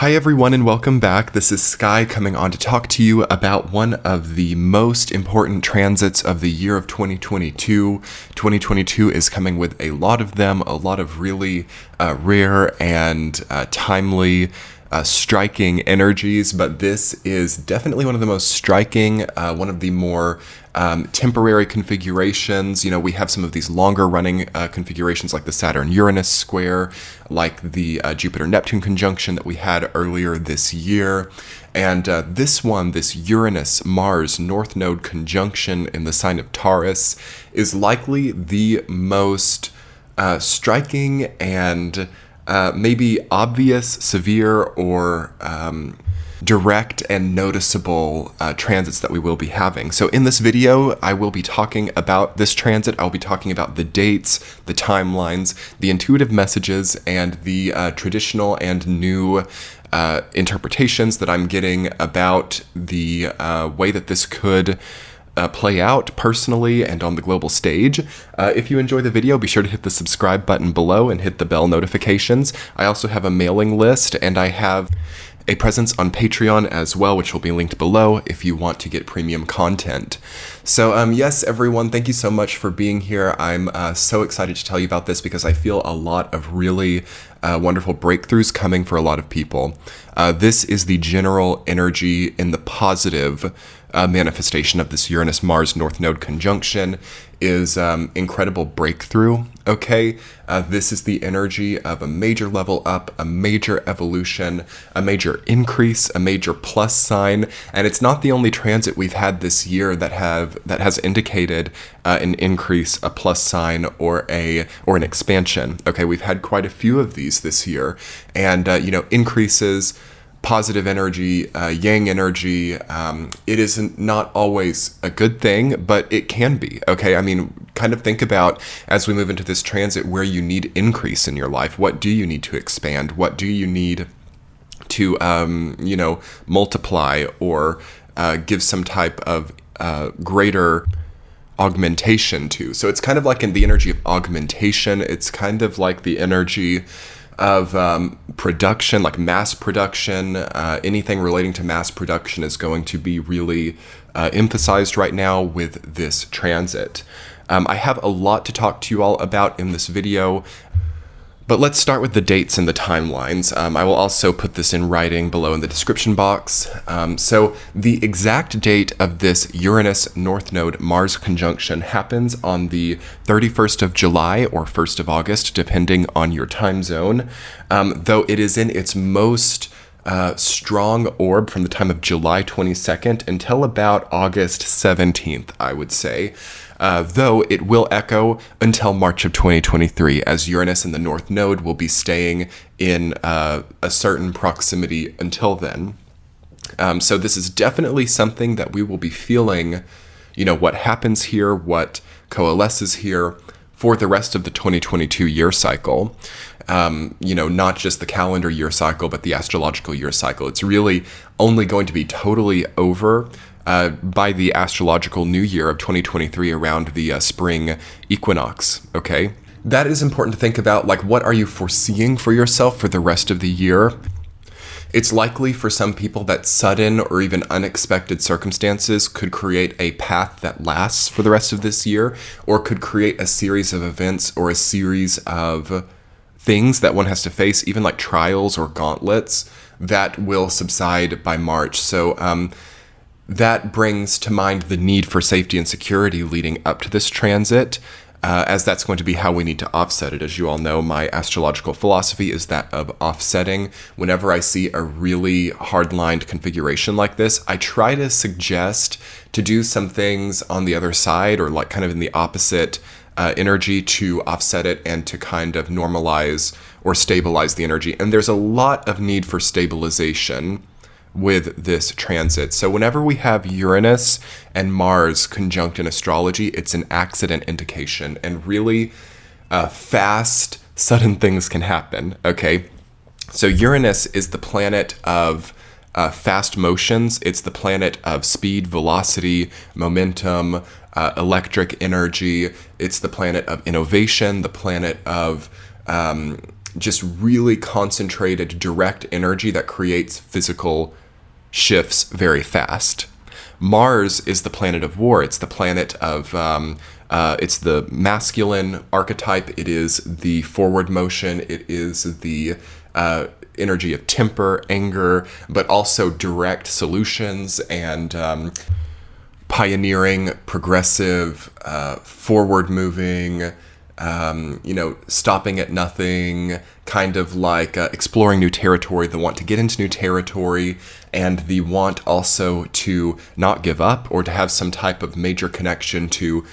Hi everyone and welcome back. This is Sky coming on to talk to you about one of the most important transits of the year of 2022. 2022 is coming with a lot of them, a lot of really rare and timely striking energies, but this is definitely one of the most striking, one of the more temporary configurations. You know, we have some of these longer running configurations like the Saturn-Uranus square, like the Jupiter-Neptune conjunction that we had earlier this year. And this Uranus-Mars North Node conjunction in the sign of Taurus is likely the most striking and maybe obvious, severe, or direct and noticeable transits that we will be having. So in this video, I will be talking about this transit. I'll be talking about the dates, the timelines, the intuitive messages, and the traditional and new interpretations that I'm getting about the way that this could play out personally and on the global stage. If you enjoy the video, be sure to hit the subscribe button below and hit the bell notifications. I also have a mailing list, and I have a presence on Patreon as well, which will be linked below if you want to get premium content. So yes, everyone, thank you so much for being here. I'm so excited to tell you about this because I feel a lot of really wonderful breakthroughs coming for a lot of people. This is the general energy in the positive manifestation of this Uranus-Mars North Node conjunction is incredible breakthrough, okay? This is the energy of a major level up, a major evolution, a major increase, a major plus sign, and it's not the only transit we've had this year that has indicated an increase, a plus sign, or an expansion. Okay, we've had quite a few of these this year, and increases, positive energy, yang energy. It isn't not always a good thing, but it can be. Okay, I mean, kind of think about as we move into this transit where you need increase in your life. What do you need to expand? What do you need to multiply or give some type of greater augmentation to? So it's kind of like in the energy of augmentation. It's kind of like the energy of production, like mass production. Anything relating to mass production is going to be really emphasized right now with this transit. I have a lot to talk to you all about in this video, but let's start with the dates and the timelines. I will also put this in writing below in the description box. So the exact date of this Uranus North Node Mars conjunction happens on the 31st of July or 1st of August, depending on your time zone, though it is in its most strong orb from the time of July 22nd until about August 17th, I would say. Though it will echo until March of 2023, as Uranus in the North Node will be staying in a certain proximity until then. So this is definitely something that we will be feeling, what happens here, what coalesces here for the rest of the 2022 year cycle. Not just the calendar year cycle, but the astrological year cycle. It's really only going to be totally over by the astrological new year of 2023 around the spring equinox, okay? That is important to think about, like, what are you foreseeing for yourself for the rest of the year? It's likely for some people that sudden or even unexpected circumstances could create a path that lasts for the rest of this year, or could create a series of events or a series of things that one has to face, even like trials or gauntlets, that will subside by March. So that brings to mind the need for safety and security leading up to this transit, as that's going to be how we need to offset it. As you all know, my astrological philosophy is that of offsetting. Whenever I see a really hard-lined configuration like this, I try to suggest to do some things on the other side, or like kind of in the opposite energy, to offset it and to kind of normalize or stabilize the energy. And there's a lot of need for stabilization with this transit. So whenever we have Uranus and Mars conjunct in astrology, it's an accident indication, and really fast, sudden things can happen, okay? So Uranus is the planet of fast motions. It's the planet of speed, velocity, momentum, electric energy. It's the planet of innovation, the planet of just really concentrated, direct energy that creates physical shifts very fast. Mars is the planet of war. It's the planet of, it's the masculine archetype. It is the forward motion. It is the energy of temper, anger, but also direct solutions and pioneering, progressive, forward moving, stopping at nothing, kind of like exploring new territory, the want to get into new territory, and the want also to not give up or to have some type of major connection to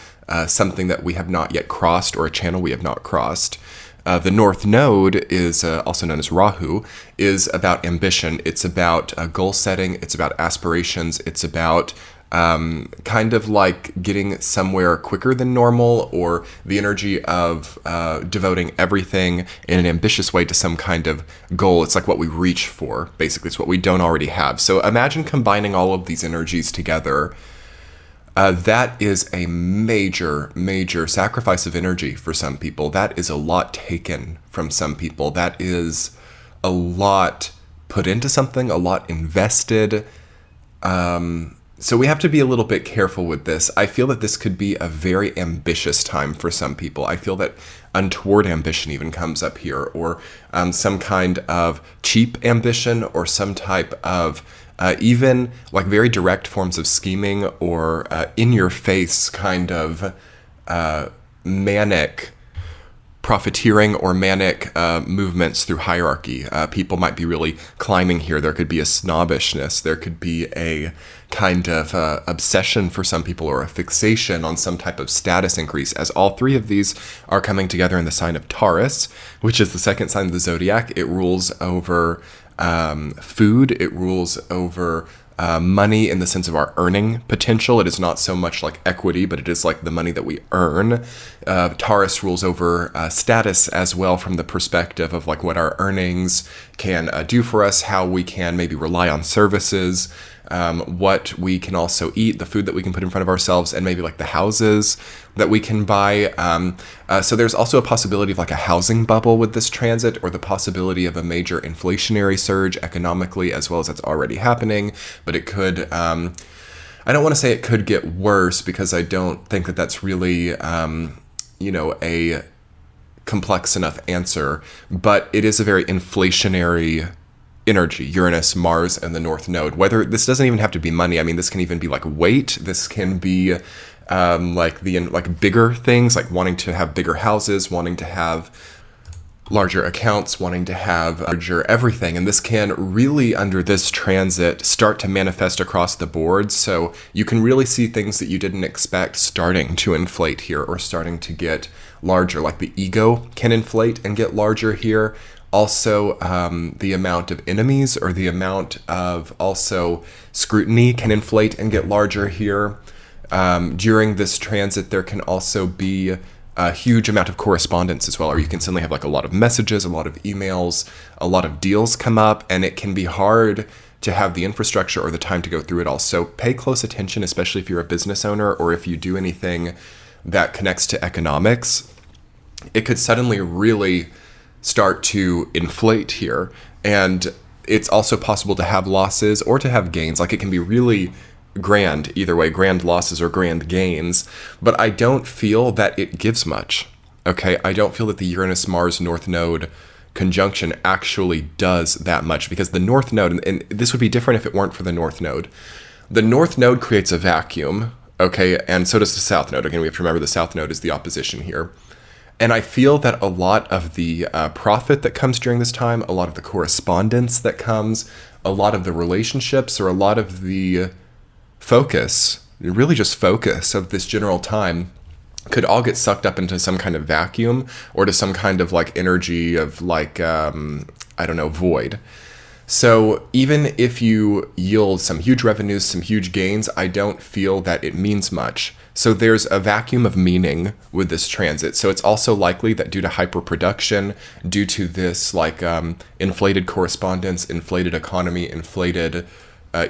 something that we have not yet crossed or a channel we have not crossed. The North Node is also known as Rahu, is about ambition. It's about goal setting. It's about aspirations. It's about kind of like getting somewhere quicker than normal, or the energy of devoting everything in an ambitious way to some kind of goal. It's like what we reach for, basically. It's what we don't already have. So imagine combining all of these energies together. That is a major, major sacrifice of energy for some people. That is a lot taken from some people. That is a lot put into something, a lot invested. So we have to be a little bit careful with this. I feel that this could be a very ambitious time for some people. I feel that untoward ambition even comes up here, or some kind of cheap ambition, or some type of even like very direct forms of scheming, or in-your-face kind of manic profiteering or manic movements through hierarchy. People might be really climbing here. There could be a snobbishness. There could be a kind of obsession for some people, or a fixation on some type of status increase, as all three of these are coming together in the sign of Taurus, which is the second sign of the zodiac. It rules over food. It rules over money in the sense of our earning potential. It is not so much like equity, but it is like the money that we earn. Taurus rules over status as well, from the perspective of like what our earnings can do for us, how we can maybe rely on services, what we can also eat, the food that we can put in front of ourselves, and maybe like the houses that we can buy. So there's also a possibility of like a housing bubble with this transit, or the possibility of a major inflationary surge economically, as well as that's already happening. But it could, I don't want to say it could get worse, because I don't think that that's really, a complex enough answer, but it is a very inflationary energy, Uranus, Mars, and the North Node. Whether this doesn't even have to be money. I mean, this can even be like weight. This can be like bigger things, like wanting to have bigger houses, wanting to have larger accounts, wanting to have larger everything. And this can really, under this transit, start to manifest across the board. So you can really see things that you didn't expect starting to inflate here, or starting to get larger. Like the ego can inflate and get larger here. Also, the amount of enemies, or the amount of also scrutiny, can inflate and get larger here. During this transit, there can also be a huge amount of correspondence as well, or you can suddenly have like a lot of messages, a lot of emails, a lot of deals come up, and it can be hard to have the infrastructure or the time to go through it all. So pay close attention, especially if you're a business owner, or if you do anything that connects to economics. It could suddenly really start to inflate here. And it's also possible to have losses or to have gains. Like, it can be really grand either way, grand losses or grand gains, but I don't feel that it gives much. Okay, I don't feel that the Uranus-Mars North Node conjunction actually does that much, because the North Node, and this would be different if it weren't for the North Node. The North Node creates a vacuum, okay, and so does the South Node. Again, we have to remember the South Node is the opposition here. And I feel that a lot of the profit that comes during this time, a lot of the correspondence that comes, a lot of the relationships, or a lot of the focus, really just focus of this general time, could all get sucked up into some kind of vacuum, or to some kind of like energy of like, void. So even if you yield some huge revenues, some huge gains, I don't feel that it means much. So there's a vacuum of meaning with this transit. So it's also likely that due to hyperproduction, due to this like inflated correspondence, inflated economy, inflated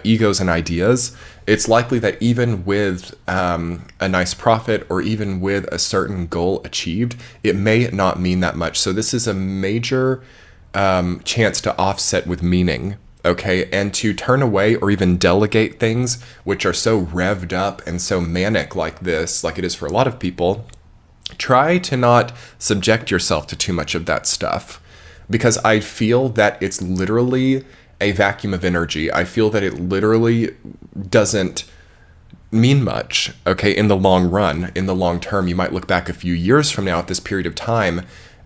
egos and ideas, it's likely that even with a nice profit or even with a certain goal achieved, it may not mean that much. So this is a major chance to offset with meaning, okay? And to turn away or even delegate things which are so revved up and so manic like this, like it is for a lot of people. Try to not subject yourself to too much of that stuff, because I feel that it's literally a vacuum of energy. I feel that it literally doesn't mean much, okay, in the long run, in the long term. You might look back a few years from now at this period of time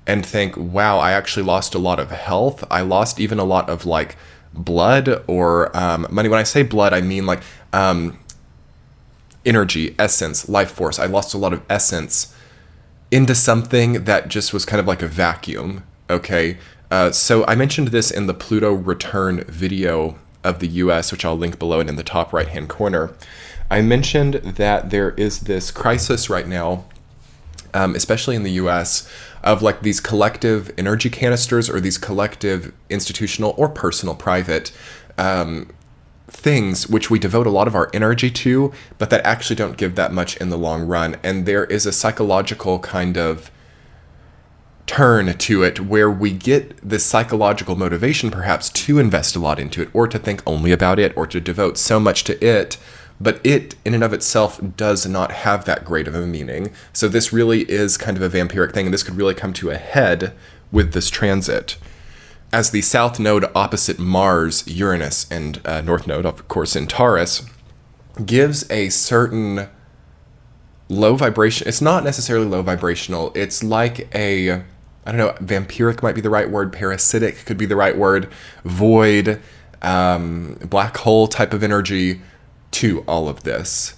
and think, wow, I actually lost a lot of health. I lost even a lot of like blood or money. When I say blood, I mean like energy, essence, life force. I lost a lot of essence into something that just was kind of like a vacuum, okay? So I mentioned this in the Pluto return video of the US, which I'll link below and in the top right-hand corner. I mentioned that there is this crisis right now, especially in the US, of like these collective energy canisters or these collective institutional or personal private things which we devote a lot of our energy to, but that actually don't give that much in the long run. And there is a psychological kind of turn to it where we get this psychological motivation perhaps to invest a lot into it or to think only about it or to devote so much to it, but it in and of itself does not have that great of a meaning. So this really is kind of a vampiric thing, and this could really come to a head with this transit. As the south node opposite Mars, Uranus, and north node, of course, in Taurus, gives a certain low vibration. It's not necessarily low vibrational. It's like a, I don't know, vampiric might be the right word, parasitic could be the right word, void, black hole type of energy to all of this.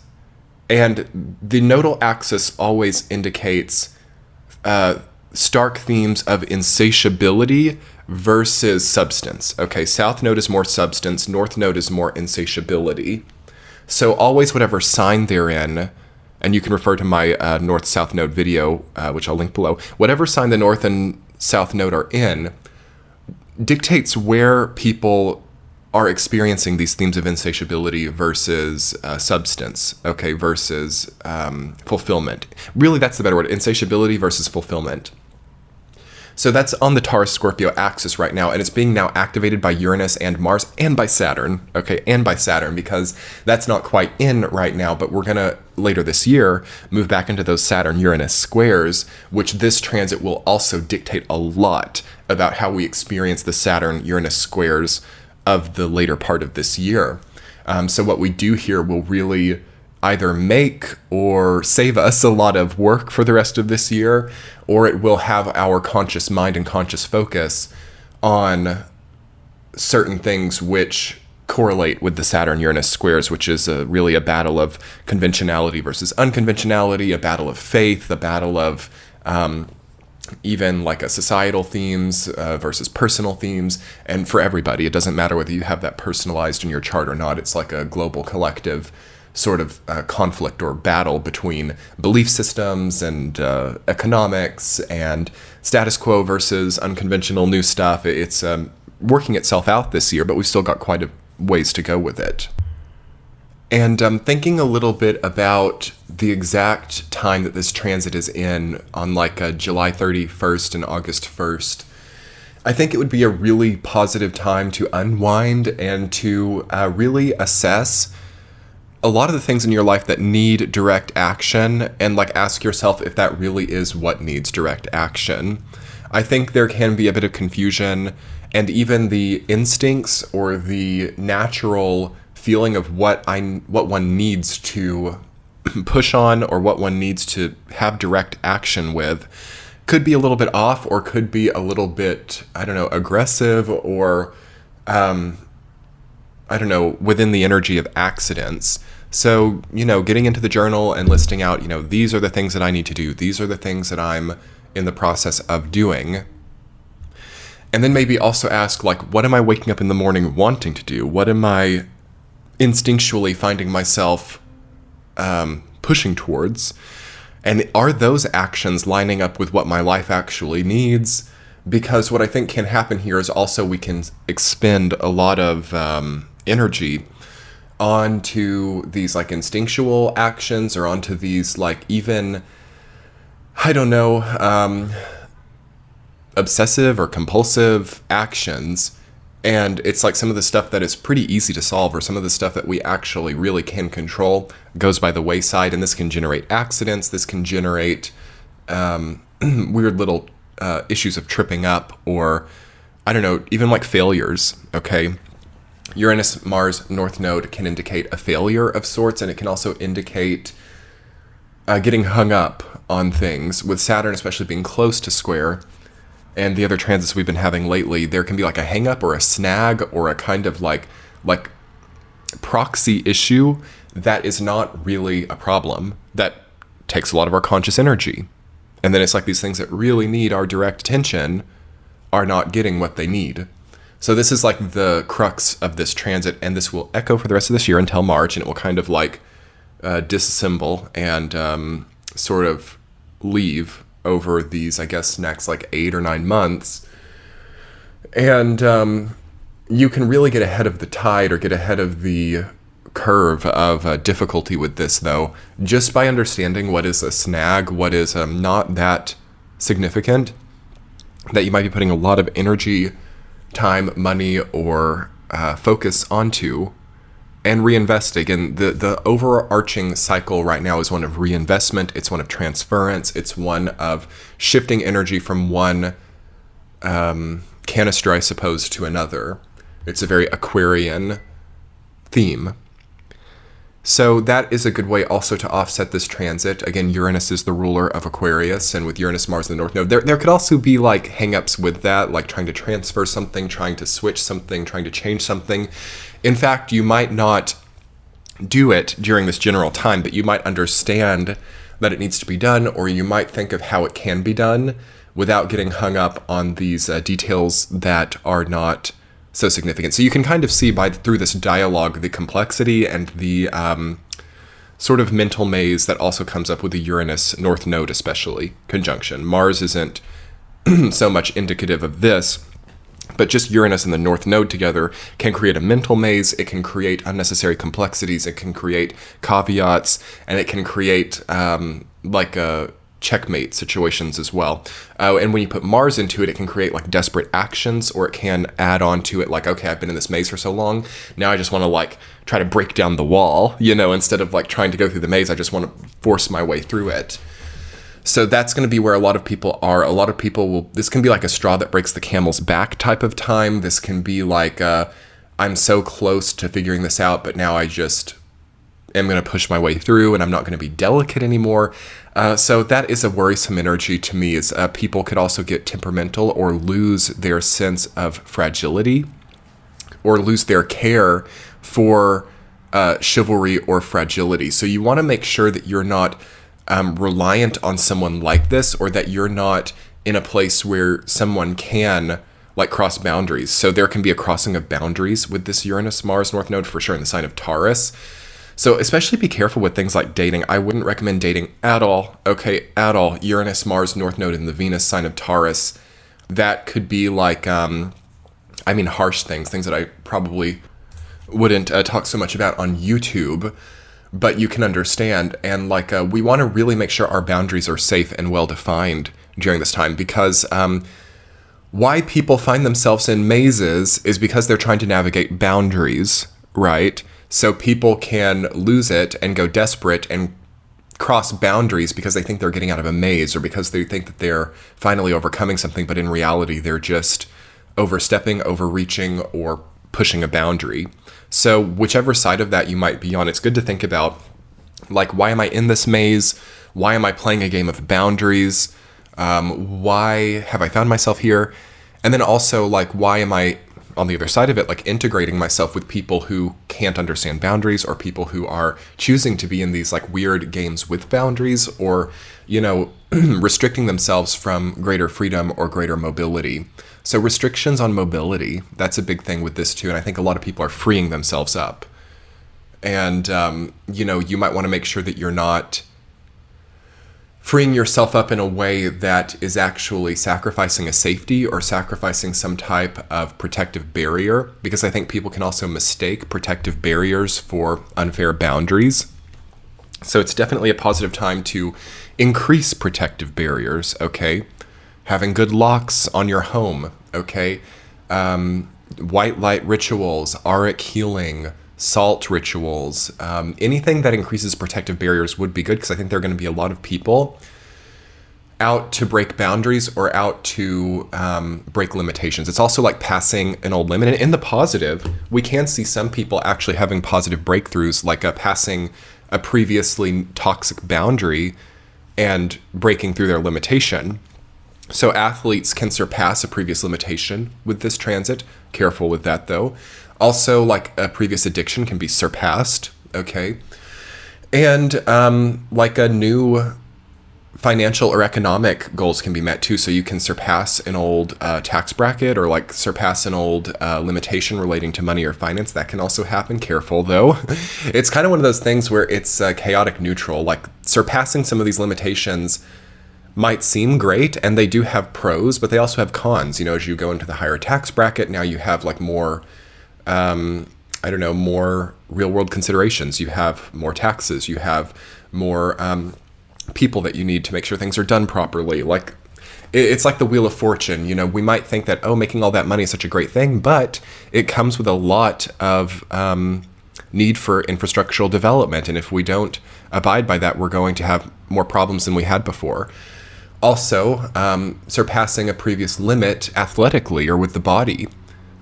And the nodal axis always indicates stark themes of insatiability versus substance. Okay, south node is more substance, north node is more insatiability. So always whatever sign they're in, and you can refer to my north-south node video, which I'll link below, whatever sign the north and south node are in dictates where people are experiencing these themes of insatiability versus substance, okay, versus fulfillment. Really, that's the better word, insatiability versus fulfillment. So that's on the Taurus-Scorpio axis right now, and it's being now activated by Uranus and Mars and by Saturn, okay, and by Saturn, because that's not quite in right now, but we're going to, later this year, move back into those Saturn-Uranus squares, which this transit will also dictate a lot about how we experience the Saturn-Uranus squares of the later part of this year. So what we do here will really either make or save us a lot of work for the rest of this year, or it will have our conscious mind and conscious focus on certain things which correlate with the Saturn-Uranus squares, which is really a battle of conventionality versus unconventionality, a battle of faith, a battle of even like a societal themes versus personal themes. And for everybody, it doesn't matter whether you have that personalized in your chart or not. It's like a global collective sort of conflict or battle between belief systems and economics and status quo versus unconventional new stuff. It's working itself out this year, but we've still got quite a ways to go with it. And thinking a little bit about the exact time that this transit is in on like July 31st and August 1st, I think it would be a really positive time to unwind and to really assess a lot of the things in your life that need direct action, and like ask yourself if that really is what needs direct action. I think there can be a bit of confusion, and even the instincts or the natural feeling of what one needs to push on or what one needs to have direct action with could be a little bit off, or could be a little bit, I don't know, aggressive, or within the energy of accidents. So, getting into the journal and listing out, these are the things that I need to do. These are the things that I'm in the process of doing. And then maybe also ask, like, what am I waking up in the morning wanting to do? What am I instinctually finding myself pushing towards? And are those actions lining up with what my life actually needs? Because what I think can happen here is also we can expend a lot of energy onto these like instinctual actions or onto these like even, I don't know, obsessive or compulsive actions. And it's like some of the stuff that is pretty easy to solve, or some of the stuff that we actually really can control, goes by the wayside. And this can generate accidents. This can generate weird little issues of tripping up, or I don't know, even like failures. Okay. Uranus, Mars, North Node can indicate a failure of sorts, and it can also indicate getting hung up on things. With Saturn especially being close to square, and the other transits we've been having lately, there can be like a hang up or a snag or a kind of like proxy issue that is not really a problem, that takes a lot of our conscious energy. And then it's like these things that really need our direct attention are not getting what they need. So this is like the crux of this transit, and this will echo for the rest of this year until March, and it will kind of like disassemble and sort of leave over these, I guess, next like 8 or 9 months. And you can really get ahead of the tide or get ahead of the curve of difficulty with this, though, just by understanding what is a snag, what is not that significant, that you might be putting a lot of energy, time, money, or focus onto, and reinvesting. And the overarching cycle right now is one of reinvestment. It's one of transference. It's one of shifting energy from one canister, I suppose, to another. It's a very Aquarian theme. So that is a good way also to offset this transit. Again, Uranus is the ruler of Aquarius, and with Uranus, Mars, and the North Node, there could also be like hang-ups with that, like trying to transfer something, trying to switch something, trying to change something. In fact, you might not do it during this general time, but you might understand that it needs to be done, or you might think of how it can be done without getting hung up on these details that are not so significant. So you can kind of see through this dialogue the complexity and the sort of mental maze that also comes up with the Uranus North Node, especially conjunction. Mars isn't so much indicative of this, but just Uranus and the North Node together can create a mental maze. It can create unnecessary complexities. It can create caveats, and it can create like a checkmate situations as well. And when you put Mars into it, it can create like desperate actions, or it can add on to it like, okay, I've been in this maze for so long, now I just want to like try to break down the wall, instead of like trying to go through the maze, I just want to force my way through it. So that's going to be where a lot of people are. A lot of people this can be like a straw that breaks the camel's back type of time. This can be like, I'm so close to figuring this out, but now I just am going to push my way through, and I'm not going to be delicate anymore. So that is a worrisome energy to me, is people could also get temperamental or lose their sense of fragility, or lose their care for chivalry or fragility. So you want to make sure that you're not reliant on someone like this, or that you're not in a place where someone can like cross boundaries. So there can be a crossing of boundaries with this Uranus Mars North Node for sure in the sign of Taurus. So especially be careful with things like dating. I wouldn't recommend dating at all. Okay, at all. Uranus, Mars, North Node in the Venus sign of Taurus. That could be like, harsh things that I probably wouldn't talk so much about on YouTube, but you can understand. And like, we want to really make sure our boundaries are safe and well-defined during this time, because why people find themselves in mazes is because they're trying to navigate boundaries, right? So people can lose it and go desperate and cross boundaries because they think they're getting out of a maze, or because they think that they're finally overcoming something, but in reality, they're just overstepping, overreaching, or pushing a boundary. So whichever side of that you might be on, it's good to think about, like, why am I in this maze? Why am I playing a game of boundaries? Why have I found myself here? And then also, like, why am I on the other side of it, like integrating myself with people who can't understand boundaries, or people who are choosing to be in these like weird games with boundaries, or, restricting themselves from greater freedom or greater mobility. So restrictions on mobility, that's a big thing with this too. And I think a lot of people are freeing themselves up. And, you might want to make sure that you're not freeing yourself up in a way that is actually sacrificing a safety or sacrificing some type of protective barrier, because I think people can also mistake protective barriers for unfair boundaries. So it's definitely a positive time to increase protective barriers, okay? Having good locks on your home, okay? White light rituals, auric healing, salt rituals, anything that increases protective barriers would be good, because I think there are going to be a lot of people out to break boundaries or out to break limitations. It's also like passing an old limit. And in the positive, we can see some people actually having positive breakthroughs, like passing a previously toxic boundary and breaking through their limitation. So athletes can surpass a previous limitation with this transit. Careful with that, though. Also, like a previous addiction can be surpassed, okay? And like a new financial or economic goals can be met too. So you can surpass an old tax bracket, or like surpass an old limitation relating to money or finance. That can also happen. Careful, though. It's kind of one of those things where it's chaotic neutral. Like surpassing some of these limitations might seem great, and they do have pros, but they also have cons. You know, as you go into the higher tax bracket, now you have like more, more real world considerations. You have more taxes. You have more people that you need to make sure things are done properly. Like, it's like the Wheel of Fortune. You know, we might think that, oh, making all that money is such a great thing, but it comes with a lot of need for infrastructural development. And if we don't abide by that, we're going to have more problems than we had before. Also, surpassing a previous limit athletically or with the body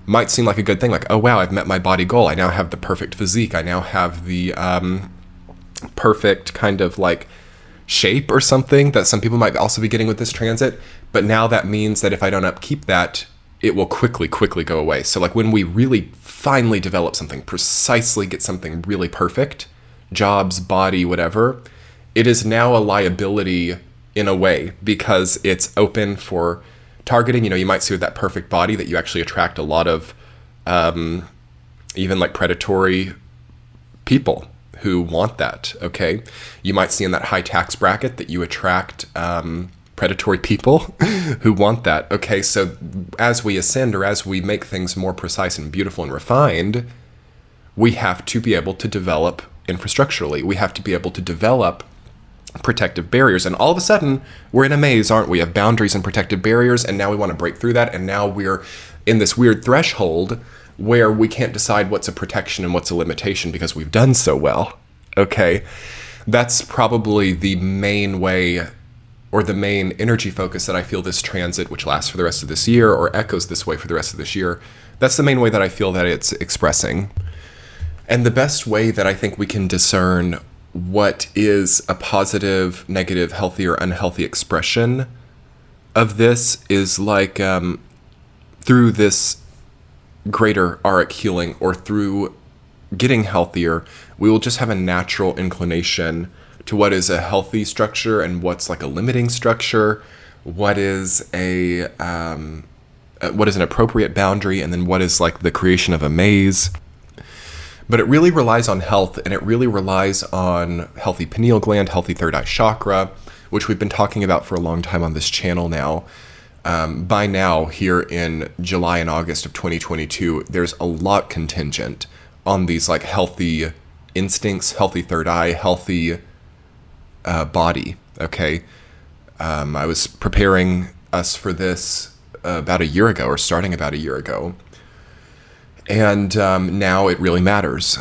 might seem like a good thing. Like, oh, wow, I've met my body goal. I now have the perfect physique. I now have the perfect kind of like shape or something that some people might also be getting with this transit. But now that means that if I don't upkeep that, it will quickly go away. So like when we really finally develop something, precisely get something really perfect, jobs, body, whatever, it is now a liability in a way, because it's open for targeting. You know, you might see with that perfect body that you actually attract a lot of even like predatory people who want that, okay? You might see in that high tax bracket that you attract predatory people who want that, okay? So as we ascend, or as we make things more precise and beautiful and refined, we have to be able to develop infrastructurally. We have to be able to develop protective barriers. And all of a sudden, we're in a maze, aren't we? We have boundaries and protective barriers, and now we want to break through that, and now we're in this weird threshold where we can't decide what's a protection and what's a limitation because we've done so well, okay? That's probably the main way, or the main energy focus that I feel this transit, which lasts for the rest of this year, or echoes this way for the rest of this year, that's the main way that I feel that it's expressing. And the best way that I think we can discern what is a positive, negative, healthy, or unhealthy expression of this is like through this greater auric healing, or through getting healthier, we will just have a natural inclination to what is a healthy structure and what's like a limiting structure, what is an appropriate boundary, and then what is like the creation of a maze. But it really relies on health, and it really relies on healthy pineal gland, healthy third eye chakra, which we've been talking about for a long time on this channel now. By now, here in July and August of 2022, there's a lot contingent on these like healthy instincts, healthy third eye, healthy body, okay? I was preparing us for this about a year ago, or starting about a year ago. And now it really matters,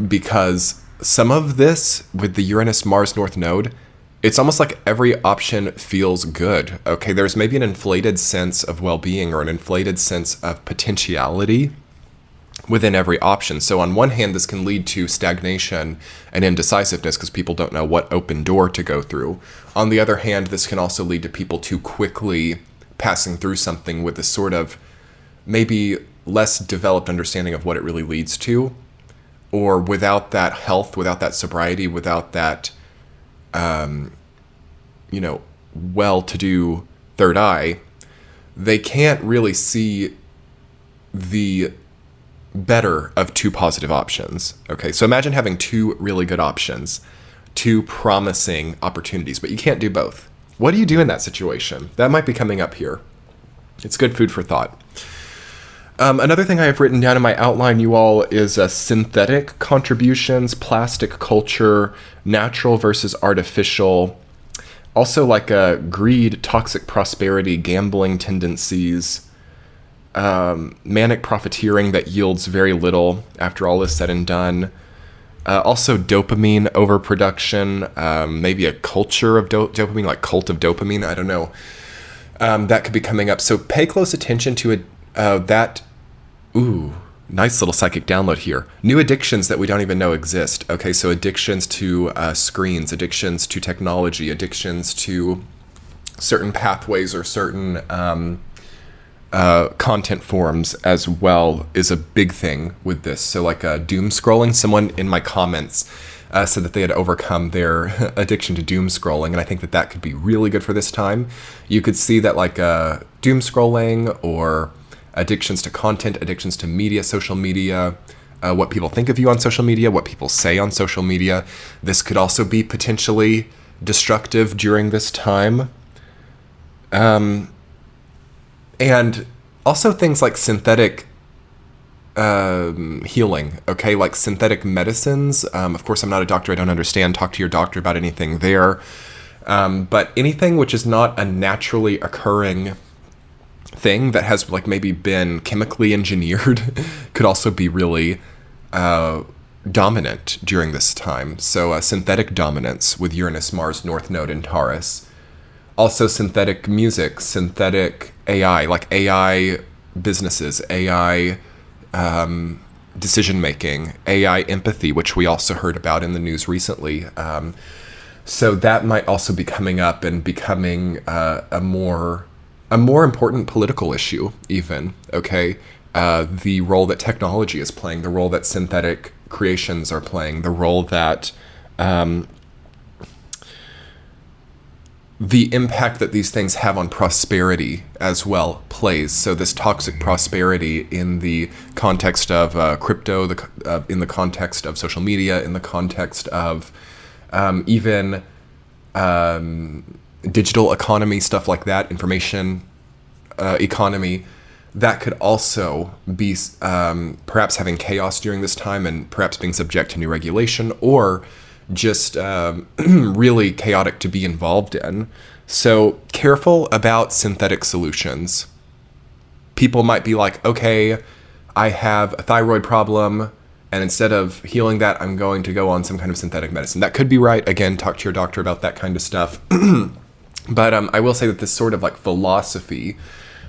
because some of this with the Uranus-Mars North Node, it's almost like every option feels good, okay? There's maybe an inflated sense of well-being, or an inflated sense of potentiality within every option. So on one hand, this can lead to stagnation and indecisiveness because people don't know what open door to go through. On the other hand, this can also lead to people too quickly passing through something with a sort of maybe less developed understanding of what it really leads to, or without that health, without that sobriety, without that, well-to-do third eye, they can't really see the better of two positive options. Okay, so imagine having two really good options. two promising opportunities, but you can't do both. What do you do in that situation? That might be coming up here. It's good food for thought. Another thing I have written down in my outline, you all, is synthetic contributions, plastic culture, natural versus artificial. Also like greed, toxic prosperity, gambling tendencies, manic profiteering that yields very little after all is said and done. Also dopamine overproduction, maybe a culture of dopamine, like cult of dopamine, I don't know. That could be coming up. So pay close attention to that. Ooh, nice little psychic download here. New addictions that we don't even know exist. Okay, so addictions to screens, addictions to technology, addictions to certain pathways or certain content forms as well is a big thing with this. So like doom scrolling, someone in my comments said that they had overcome their addiction to doom scrolling, and I think that could be really good for this time. You could see that like doom scrolling or addictions to content, addictions to media, social media, what people think of you on social media, what people say on social media. This could also be potentially destructive during this time. And also things like synthetic healing, okay? Like synthetic medicines. Of course, I'm not a doctor. I don't understand. Talk to your doctor about anything there. But anything which is not a naturally occurring thing that has like maybe been chemically engineered could also be really dominant during this time. So synthetic dominance with Uranus, Mars, North Node in Taurus. Also synthetic music, synthetic AI, like AI businesses, AI decision-making, AI empathy, which we also heard about in the news recently. So that might also be coming up and becoming a more important political issue even, okay? The role that technology is playing, the role that synthetic creations are playing, the role that the impact that these things have on prosperity as well plays. So this toxic prosperity in the context of crypto, in the context of social media, in the context of even digital economy, stuff like that, information economy, that could also be perhaps having chaos during this time and perhaps being subject to new regulation, or just really chaotic to be involved in. So careful about synthetic solutions. People might be like, okay, I have a thyroid problem, and instead of healing that, I'm going to go on some kind of synthetic medicine. That could be right. Again, talk to your doctor about that kind of stuff. But I will say that this sort of like philosophy,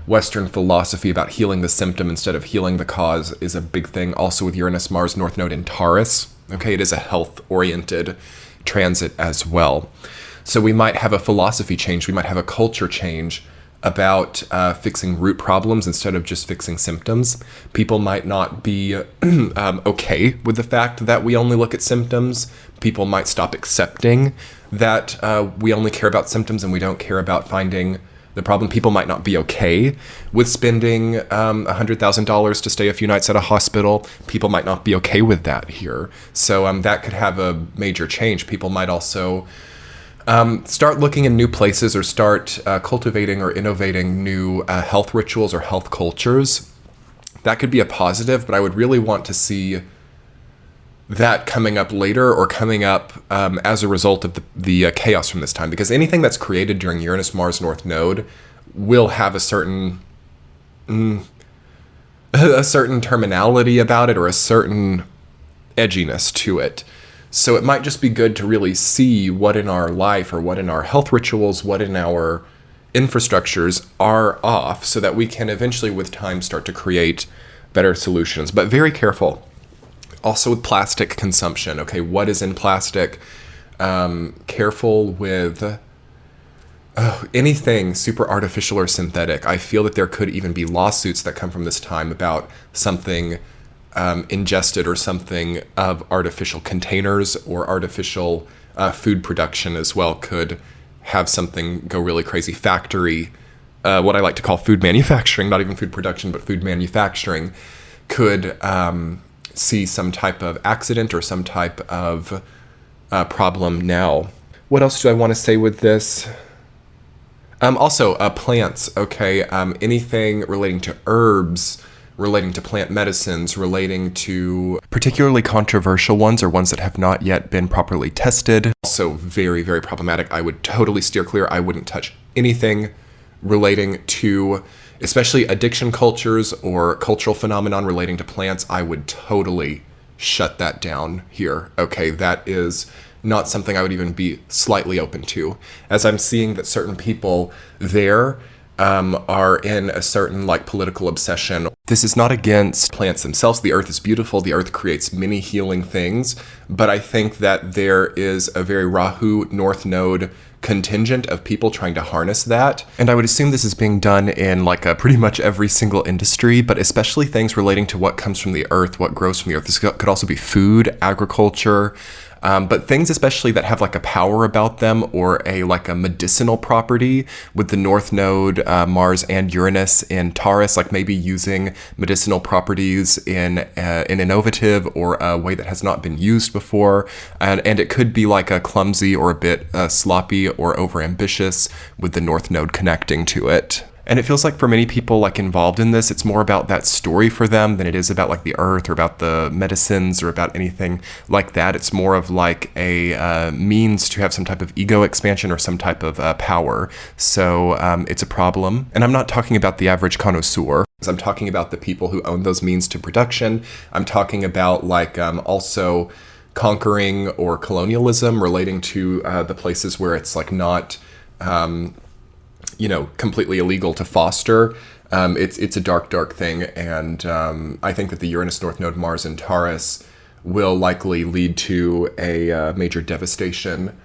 Western philosophy about healing the symptom instead of healing the cause, is a big thing. Also with Uranus, Mars, North Node in Taurus. Okay, it is a health-oriented transit as well. So we might have a philosophy change. We might have a culture change about fixing root problems instead of just fixing symptoms. People might not be okay with the fact that we only look at symptoms. People might stop accepting that we only care about symptoms and we don't care about finding the problem. People might not be okay with spending $100,000 to stay a few nights at a hospital. People might not be okay with that here. So that could have a major change. People might also start looking in new places or start cultivating or innovating new health rituals or health cultures. That could be a positive, but I would really want to see that coming up later or coming up as a result of the chaos from this time. Because anything that's created during Uranus, Mars, North Node will have a certain terminality about it or a certain edginess to it. So it might just be good to really see what in our life or what in our health rituals, what in our infrastructures are off so that we can eventually with time start to create better solutions. But very careful. Also with plastic consumption, okay, what is in plastic? Careful with anything super artificial or synthetic. I feel that there could even be lawsuits that come from this time about something ingested or something of artificial containers or artificial food production as well could have something go really crazy. Factory, what I like to call food manufacturing, not even food production, but food manufacturing could see some type of accident or some type of problem now. What else do I want to say with this? Also, plants, okay? Anything relating to herbs, relating to plant medicines, relating to particularly controversial ones or ones that have not yet been properly tested. Also very, very problematic. I would totally steer clear. I wouldn't touch anything relating to, especially addiction cultures or cultural phenomenon relating to plants. I would totally shut that down here, okay? That is not something I would even be slightly open to, as I'm seeing that certain people there are in a certain like political obsession. This is not against plants themselves. The earth is beautiful. The earth creates many healing things, but I think that there is a very Rahu North Node contingent of people trying to harness that. And I would assume this is being done in like a pretty much every single industry, but especially things relating to what comes from the earth, what grows from the earth. This could also be food, agriculture, but things especially that have like a power about them or a like a medicinal property with the North Node, Mars and Uranus in Taurus, like maybe using medicinal properties in an innovative or a way that has not been used before. And it could be like a clumsy or a bit sloppy or overambitious with the North Node connecting to it. And it feels like for many people like involved in this, it's more about that story for them than it is about like the earth or about the medicines or about anything like that. It's more of like a means to have some type of ego expansion or some type of power. So it's a problem. And I'm not talking about the average connoisseur. I'm talking about the people who own those means to production. I'm talking about like also conquering or colonialism relating to the places where it's like not completely illegal to foster. It's a dark, dark thing. And I think that the Uranus North Node Mars in Taurus will likely lead to a major devastation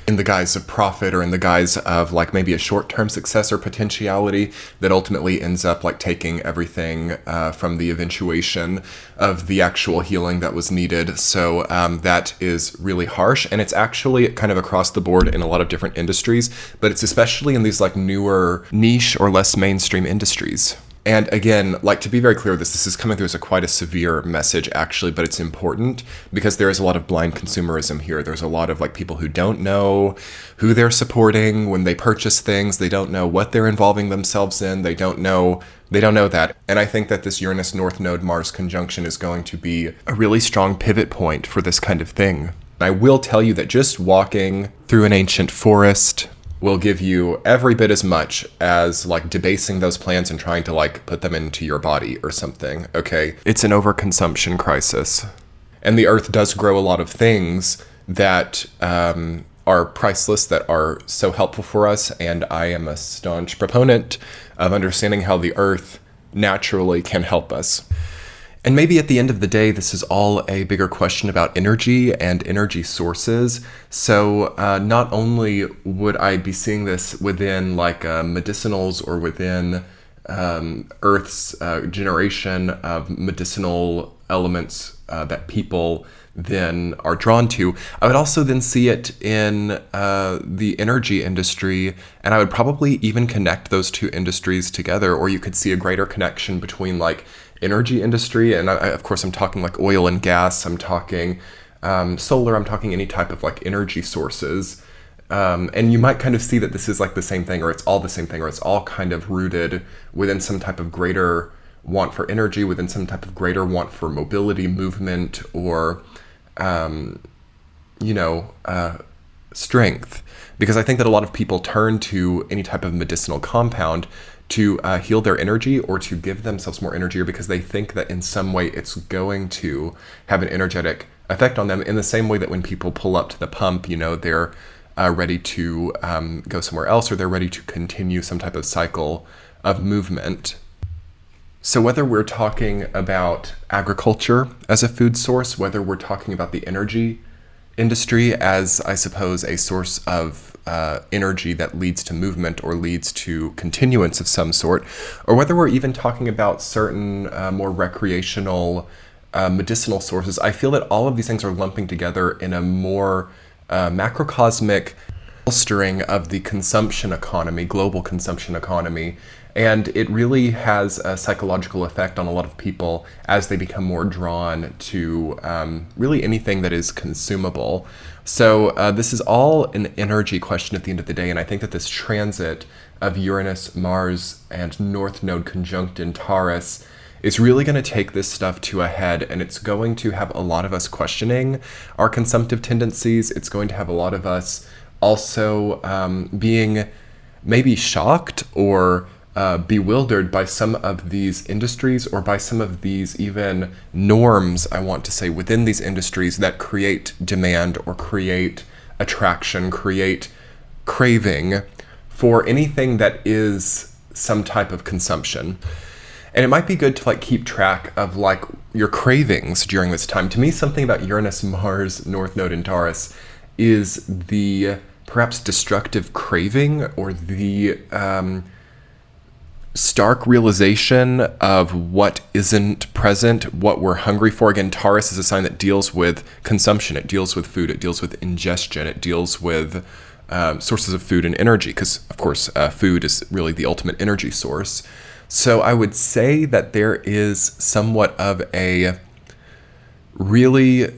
in the guise of profit or in the guise of like maybe a short-term success or potentiality that ultimately ends up like taking everything from the eventuation of the actual healing that was needed. So that is really harsh, and it's actually kind of across the board in a lot of different industries, but it's especially in these like newer niche or less mainstream industries. And again, like to be very clear, this is coming through as quite a severe message actually, but it's important because there is a lot of blind consumerism here. There's a lot of like people who don't know who they're supporting when they purchase things. They don't know what they're involving themselves in. They don't know that. And I think that this Uranus North Node Mars conjunction is going to be a really strong pivot point for this kind of thing. I will tell you that just walking through an ancient forest will give you every bit as much as like debasing those plants and trying to like put them into your body or something, okay? It's an overconsumption crisis. And the earth does grow a lot of things that are priceless, that are so helpful for us, and I am a staunch proponent of understanding how the earth naturally can help us. And maybe at the end of the day, this is all a bigger question about energy and energy sources. So not only would I be seeing this within like medicinals or within Earth's generation of medicinal elements that people then are drawn to, I would also then see it in the energy industry, and I would probably even connect those two industries together, or you could see a greater connection between like energy industry, and of course I'm talking like oil and gas, I'm talking solar, I'm talking any type of like energy sources, and you might kind of see that this is like the same thing, or it's all the same thing, or it's all kind of rooted within some type of greater want for energy, within some type of greater want for mobility, movement, or strength. Because I think that a lot of people turn to any type of medicinal compound to heal their energy or to give themselves more energy, or because they think that in some way it's going to have an energetic effect on them, in the same way that when people pull up to the pump, they're ready to go somewhere else, or they're ready to continue some type of cycle of movement. So whether we're talking about agriculture as a food source, whether we're talking about the energy industry as, I suppose, a source of energy that leads to movement or leads to continuance of some sort, or whether we're even talking about certain more recreational medicinal sources, I feel that all of these things are lumping together in a more macrocosmic bolstering of the consumption economy, global consumption economy. And it really has a psychological effect on a lot of people as they become more drawn to really anything that is consumable. So this is all an energy question at the end of the day. And I think that this transit of Uranus, Mars, and North Node conjunct in Taurus is really going to take this stuff to a head, and it's going to have a lot of us questioning our consumptive tendencies. It's going to have a lot of us also being maybe shocked or bewildered by some of these industries, or by some of these even norms, I want to say, within these industries that create demand or create attraction, create craving for anything that is some type of consumption. And it might be good to keep track of your cravings during this time. To me, something about Uranus, Mars, North Node, and Taurus is the perhaps destructive craving, or the stark realization of what isn't present, what we're hungry for. Again, Taurus is a sign that deals with consumption. It deals with food. It deals with ingestion. It deals with sources of food and energy, because, of course, food is really the ultimate energy source. So I would say that there is somewhat of a really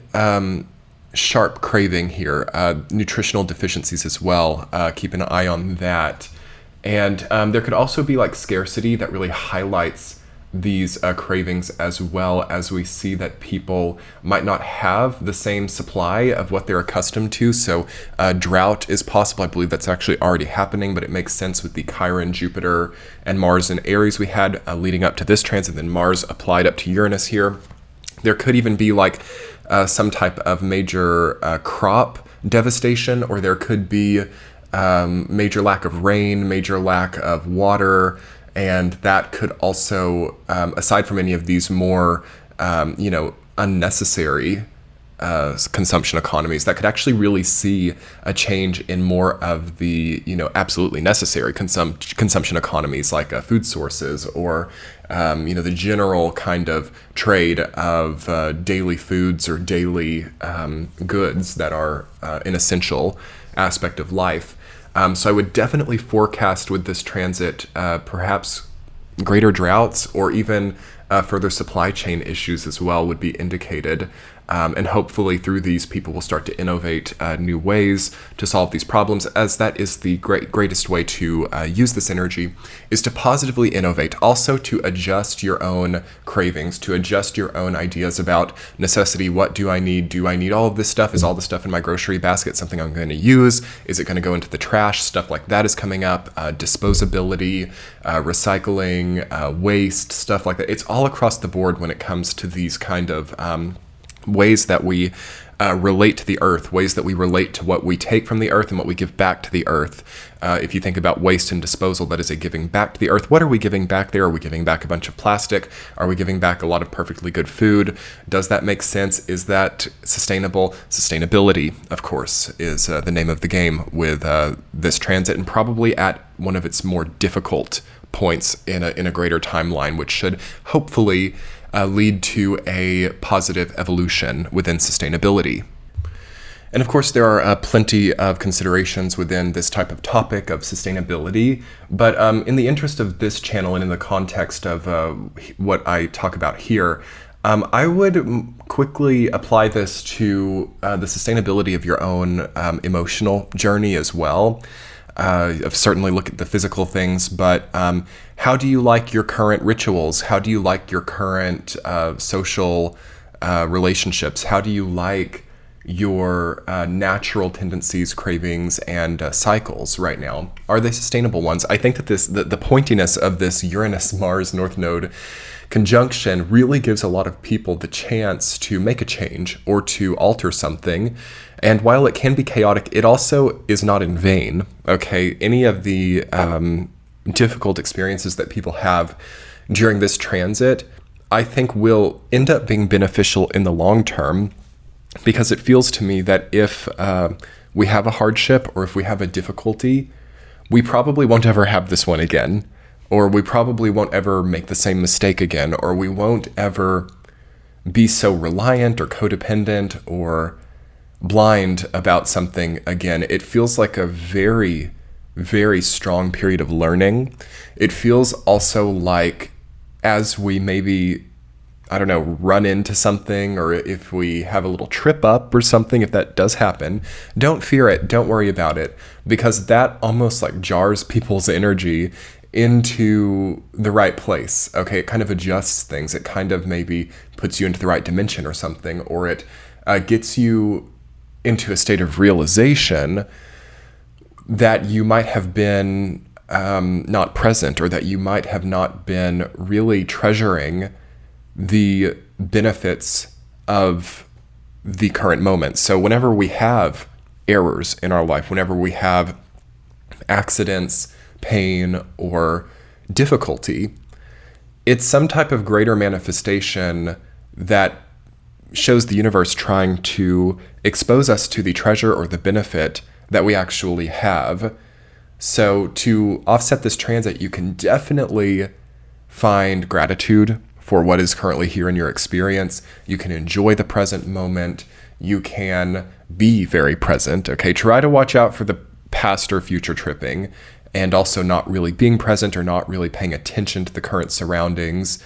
sharp craving here, nutritional deficiencies as well. Keep an eye on that. And there could also be scarcity that really highlights these cravings, as well as we see that people might not have the same supply of what they're accustomed to. So drought is possible. I believe that's actually already happening, but it makes sense with the Chiron, Jupiter, and Mars in Aries we had leading up to this transit, then Mars applied up to Uranus here. There could even be some type of major crop devastation, or there could be major lack of rain, major lack of water. And that could also, aside from any of these more, unnecessary consumption economies, that could actually really see a change in more of the, absolutely necessary consumption economies, like food sources, or, the general kind of trade of daily foods or daily goods that are an essential aspect of life. So I would definitely forecast with this transit perhaps greater droughts, or even further supply chain issues as well would be indicated. And hopefully through these, people will start to innovate new ways to solve these problems, as that is the greatest way to use this energy, is to positively innovate. Also to adjust your own cravings, to adjust your own ideas about necessity. What do I need? Do I need all of this stuff? Is all the stuff in my grocery basket something I'm going to use? Is it going to go into the trash? Stuff like that is coming up. Disposability, recycling, waste, stuff like that. It's all across the board when it comes to these kind of ways that we relate to the earth, ways that we relate to what we take from the earth and what we give back to the earth. If you think about waste and disposal, that is a giving back to the earth. What are we giving back there? Are we giving back a bunch of plastic? Are we giving back a lot of perfectly good food? Does that make sense? Is that sustainable? Sustainability, of course, is the name of the game with this transit, and probably at one of its more difficult points in a greater timeline, which should hopefully lead to a positive evolution within sustainability. And of course, there are plenty of considerations within this type of topic of sustainability, but in the interest of this channel and in the context of what I talk about here, I would quickly apply this to the sustainability of your own emotional journey as well. Certainly look at the physical things, but how do you like your current rituals? How do you like your current social relationships? How do you like your natural tendencies, cravings, and cycles right now? Are they sustainable ones? I think that the pointiness of this Uranus-Mars North Node conjunction really gives a lot of people the chance to make a change or to alter something. And while it can be chaotic, it also is not in vain. Okay, any of the difficult experiences that people have during this transit, I think will end up being beneficial in the long term, because it feels to me that if we have a hardship or if we have a difficulty, we probably won't ever have this one again, or we probably won't ever make the same mistake again, or we won't ever be so reliant or codependent or blind about something again, it feels like a very, very strong period of learning. It feels also like as we maybe, I don't know, run into something, or if we have a little trip up or something, if that does happen, don't fear it, don't worry about it, because that almost like jars people's energy into the right place. Okay, it kind of adjusts things. It kind of maybe puts you into the right dimension or something, or it gets you into a state of realization that you might have been not present, or that you might have not been really treasuring the benefits of the current moment. So whenever we have errors in our life, whenever we have accidents, pain, or difficulty, it's some type of greater manifestation that shows the universe trying to expose us to the treasure or the benefit that we actually have. So to offset this transit, you can definitely find gratitude for what is currently here in your experience. You can enjoy the present moment. You can be very present. Okay, try to watch out for the past or future tripping, and also not really being present or not really paying attention to the current surroundings,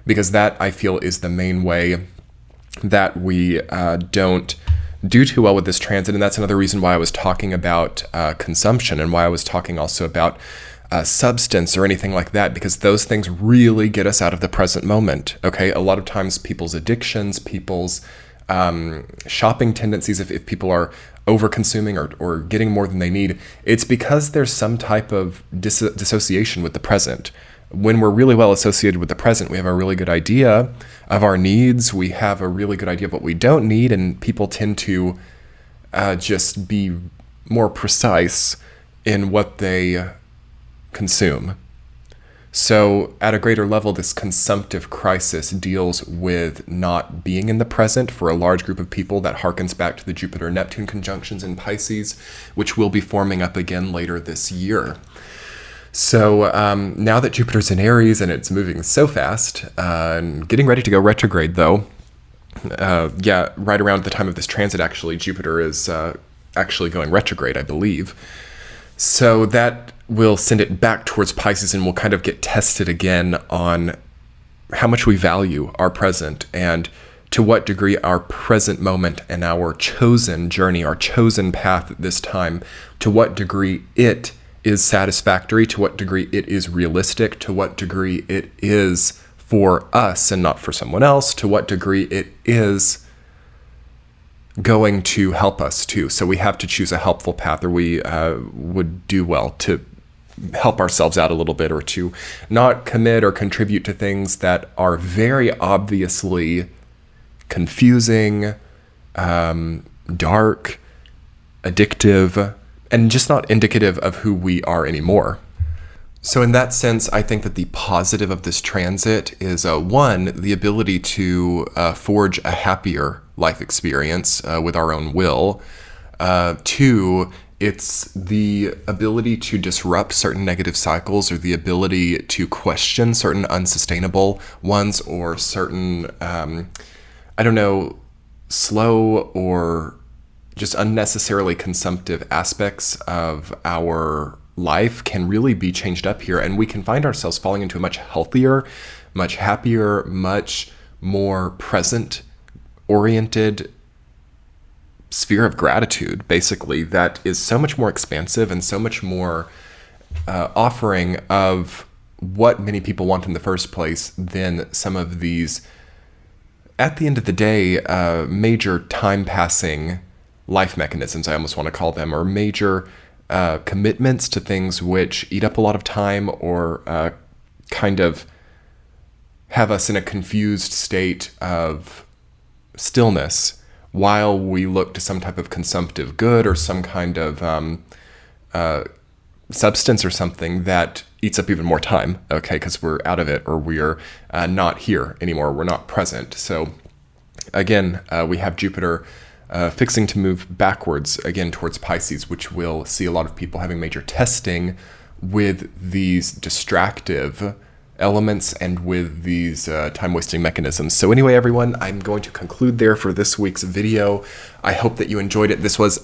because that, I feel, is the main way that we don't do too well with this transit. And that's another reason why I was talking about consumption, and why I was talking also about substance or anything like that, because those things really get us out of the present moment. Okay, a lot of times people's addictions, people's shopping tendencies, if people are over consuming or getting more than they need, it's because there's some type of dissociation with the present. When we're really well associated with the present, we have a really good idea of our needs. We have a really good idea of what we don't need, and people tend to just be more precise in what they consume. So at a greater level, this consumptive crisis deals with not being in the present for a large group of people. That harkens back to the Jupiter-Neptune conjunctions in Pisces, which will be forming up again later this year. So now that Jupiter's in Aries and it's moving so fast, and getting ready to go retrograde though, right around the time of this transit, actually, Jupiter is actually going retrograde, I believe. So that will send it back towards Pisces, and we'll kind of get tested again on how much we value our present, and to what degree our present moment and our chosen journey, our chosen path at this time, to what degree it is satisfactory, to what degree it is realistic, to what degree it is for us and not for someone else, to what degree it is going to help us too. So we have to choose a helpful path, or we would do well to help ourselves out a little bit, or to not commit or contribute to things that are very obviously confusing, dark, addictive, and just not indicative of who we are anymore. So in that sense, I think that the positive of this transit is one, the ability to forge a happier life experience with our own will. Two, it's the ability to disrupt certain negative cycles, or the ability to question certain unsustainable ones, or certain, slow or just unnecessarily consumptive aspects of our life can really be changed up here, and we can find ourselves falling into a much healthier, much happier, much more present-oriented sphere of gratitude, basically, that is so much more expansive and so much more offering of what many people want in the first place than some of these, at the end of the day, major time-passing life mechanisms, I almost want to call them, or major commitments to things which eat up a lot of time, or kind of have us in a confused state of stillness while we look to some type of consumptive good, or some kind of substance or something that eats up even more time, okay, because we're out of it, or we're not here anymore, we're not present. So again, we have Jupiter fixing to move backwards again towards Pisces, which will see a lot of people having major testing with these distractive elements and with these time-wasting mechanisms. So anyway, everyone, I'm going to conclude there for this week's video. I hope that you enjoyed it. This was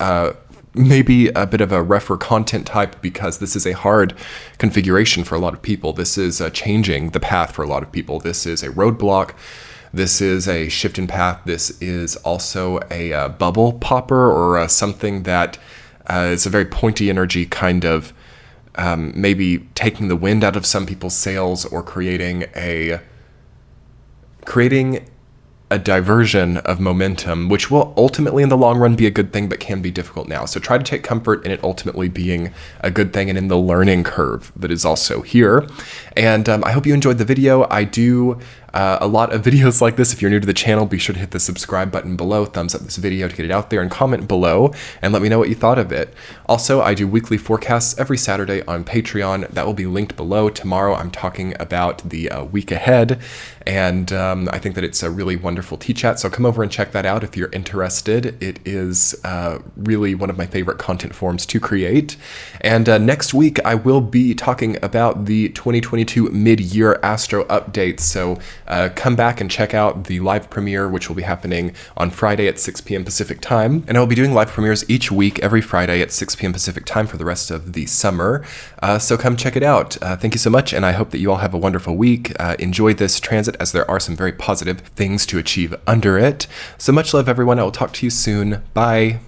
maybe a bit of a rougher content type because this is a hard configuration for a lot of people. This is changing the path for a lot of people. This is a roadblock. This is a shift in path. This is also a bubble popper, or something that is a very pointy energy, kind of maybe taking the wind out of some people's sails, or creating a diversion of momentum, which will ultimately in the long run be a good thing, but can be difficult now. So try to take comfort in it ultimately being a good thing, and in the learning curve that is also here. And I hope you enjoyed the video. I do a lot of videos like this. If you're new to the channel, be sure to hit the subscribe button below, thumbs up this video to get it out there, and comment below and let me know what you thought of it. Also, I do weekly forecasts every Saturday on Patreon. That will be linked below. Tomorrow I'm talking about the week ahead, and I think that it's a really wonderful tea-chat, so come over and check that out if you're interested. It is really one of my favorite content forms to create. And next week I will be talking about the 2022 mid-year astro update, so come back and check out the live premiere, which will be happening on Friday at 6 p.m. Pacific time. And I will be doing live premieres each week, every Friday at 6 p.m. Pacific time for the rest of the summer. So come check it out. Thank you so much, and I hope that you all have a wonderful week. Enjoy this transit, as there are some very positive things to achieve under it. So much love, everyone. I will talk to you soon. Bye.